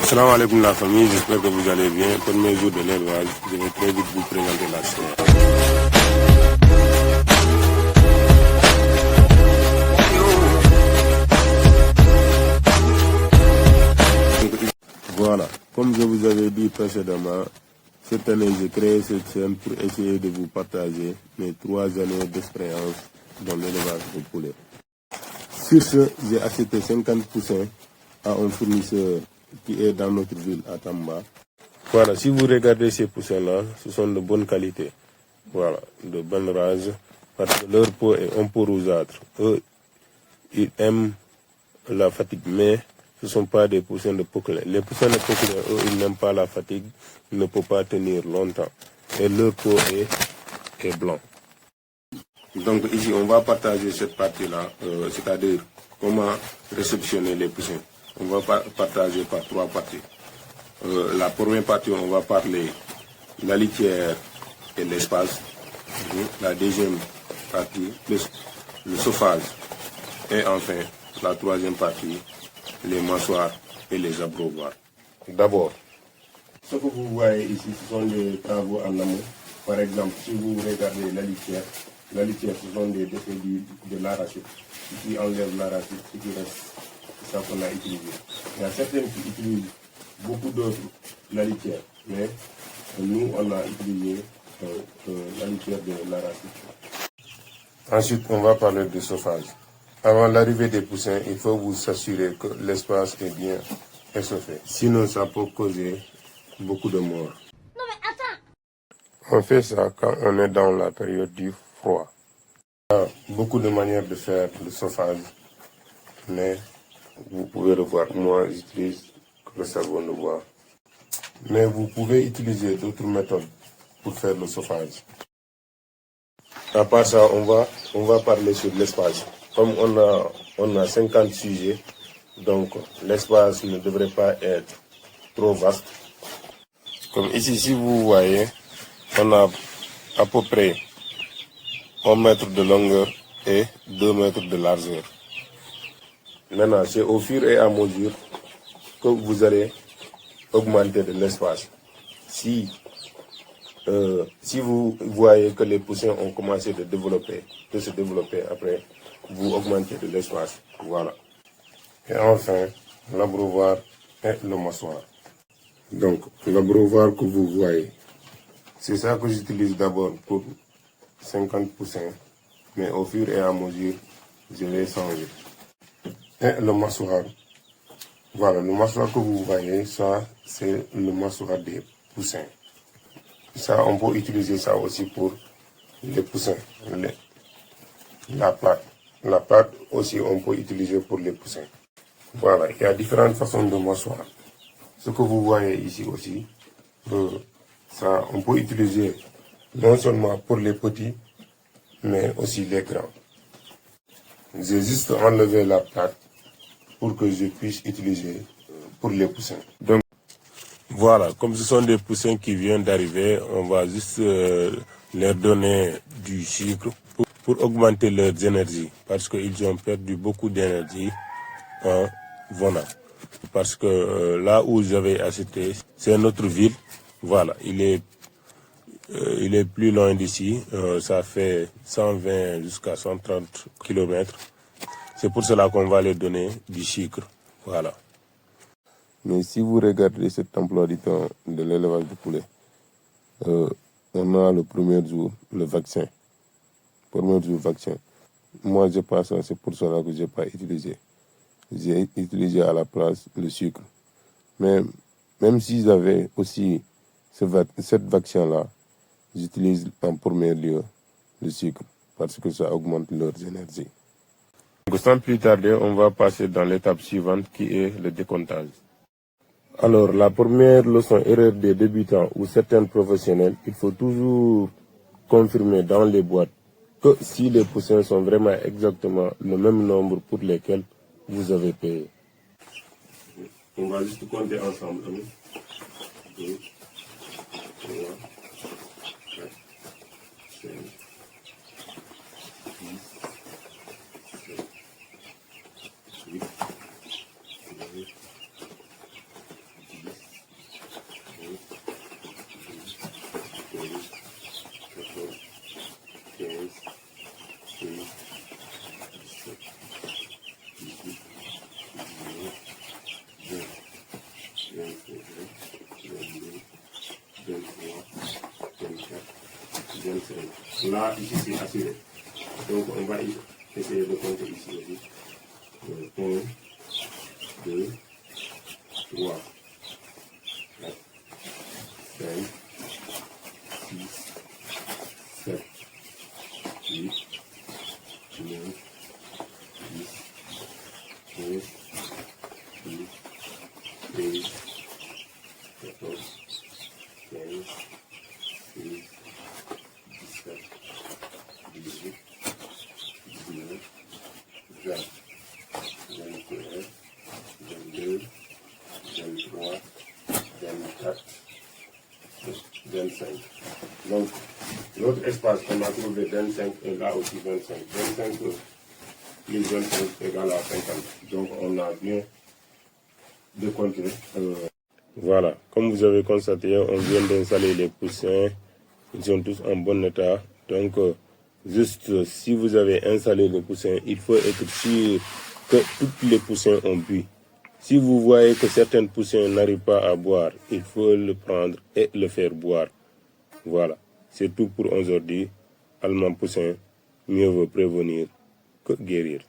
Salam alaikum la famille, j'espère que vous allez bien. Premier jour de l'élevage, je vais très vite vous présenter la chaîne. Voilà, comme je vous avais dit précédemment, cette année j'ai créé cette chaîne pour essayer de vous partager mes 3 années d'expérience dans l'élevage de poulet. Sur ce, j'ai acheté 50 poussins à un fournisseur qui est dans notre ville à Tamba. Voilà, si vous regardez ces poussins-là, ce sont de bonne qualité. Voilà, de bonne race, parce que leur peau est un peu rougeâtre. Eux, ils aiment la fatigue, mais ce ne sont pas des poussins de Poquelin. Les poussins de Poquelin, eux, ils n'aiment pas la fatigue, ils ne peuvent pas tenir longtemps. Et leur peau est blanc. Donc ici, on va partager cette partie-là, c'est-à-dire comment réceptionner les poussins. On va partager par 3 parties. La première partie, on va parler de la litière et l'espace. La deuxième partie, le chauffage. Et enfin, la troisième partie, les mâchoires et les abreuvoirs. D'abord, ce que vous voyez ici, ce sont des travaux en amont. Par exemple, si vous regardez la litière, ce sont des déchets de l'arachide. Ici, on enlève l'arachide, ce qui reste, c'est ça qu'on a utilisé. Il y a certaines qui utilisent beaucoup d'autres la litière, mais nous, on a utilisé la litière de l'arachide. Ensuite, on va parler de chauffage. Avant l'arrivée des poussins, il faut vous assurer que l'espace est bien échauffé. Sinon, ça peut causer beaucoup de morts. Non mais attends! On fait ça quand on est dans la période du froid. Il y a beaucoup de manières de faire le chauffage, mais vous pouvez le voir. Moi, j'utilise le savon de bois. Mais vous pouvez utiliser d'autres méthodes pour faire le chauffage. À part ça, on va parler sur l'espace. Comme on a 50 sujets, donc l'espace ne devrait pas être trop vaste. Comme ici, si vous voyez, on a à peu près 1 mètre de longueur et 2 mètres de largeur. Maintenant, c'est au fur et à mesure que vous allez augmenter de l'espace. Si vous voyez que les poussins ont commencé de se développer après, vous augmentez de l'espace. Voilà. Et enfin, l'abreuvoir et le mâchoire. Donc, l'abreuvoir que vous voyez, c'est ça que j'utilise d'abord pour 50 poussins. Mais au fur et à mesure, je vais changer. Et le mâchoire. Voilà, le mâchoire que vous voyez, ça, c'est le mâchoire des poussins. Ça, on peut utiliser ça aussi pour les poussins, la plate. La plate aussi, on peut utiliser pour les poussins. Voilà, il y a différentes façons de mâchoire. Ce que vous voyez ici aussi, ça, on peut utiliser non seulement pour les petits, mais aussi les grands. J'ai juste enlevé la plate pour que je puisse utiliser pour les poussins. Donc, voilà, comme ce sont des poussins qui viennent d'arriver, on va juste leur donner du sucre pour augmenter leurs énergies. Parce qu'ils ont perdu beaucoup d'énergie en venant. Parce que là où j'avais acheté, c'est notre ville. Voilà, il est plus loin d'ici. Ça fait 120 jusqu'à 130 km. C'est pour cela qu'on va leur donner du sucre. Voilà. Mais si vous regardez cet emploi du temps de l'élevage de poulet, on a le premier jour le vaccin. Premier jour vaccin. Moi, je pas ça, c'est pour cela que je n'ai pas utilisé. J'ai utilisé à la place le sucre. Mais même s'ils avaient aussi cette vaccin-là, j'utilise en premier lieu le sucre parce que ça augmente leurs énergies. Donc, sans plus tarder, on va passer dans l'étape suivante qui est le décomptage. Alors, la première leçon, erreur des débutants ou certains professionnels, il faut toujours confirmer dans les boîtes que si les poussins sont vraiment exactement le même nombre pour lesquels vous avez payé. On va juste compter ensemble. 1, 2, 3, 4, 5, 6, 7, 8, 9, 10, Là, ici, c'est assuré. Donc, on va essayer de compter ici aussi. 1, 2, 3, 4, 5, 6, 7, 8, 9, 10, 11, 12, 13, 14, 15, 16, 17, 18, 19, 20, 21, 22, 23, 24, 25. Donc, l'autre espace qu'on a trouvé 25 et là aussi 25. 25 plus 25 égale à 50. Donc, on a bien décompté. Voilà, comme vous avez constaté, on vient d'installer les poussins. Ils sont tous en bon état. Donc, juste si vous avez installé les poussins, il faut être sûr que tous les poussins ont bu. Si vous voyez que certains poussins n'arrivent pas à boire, il faut le prendre et le faire boire. Voilà, c'est tout pour aujourd'hui. Allemand poussin, mieux vaut prévenir que guérir.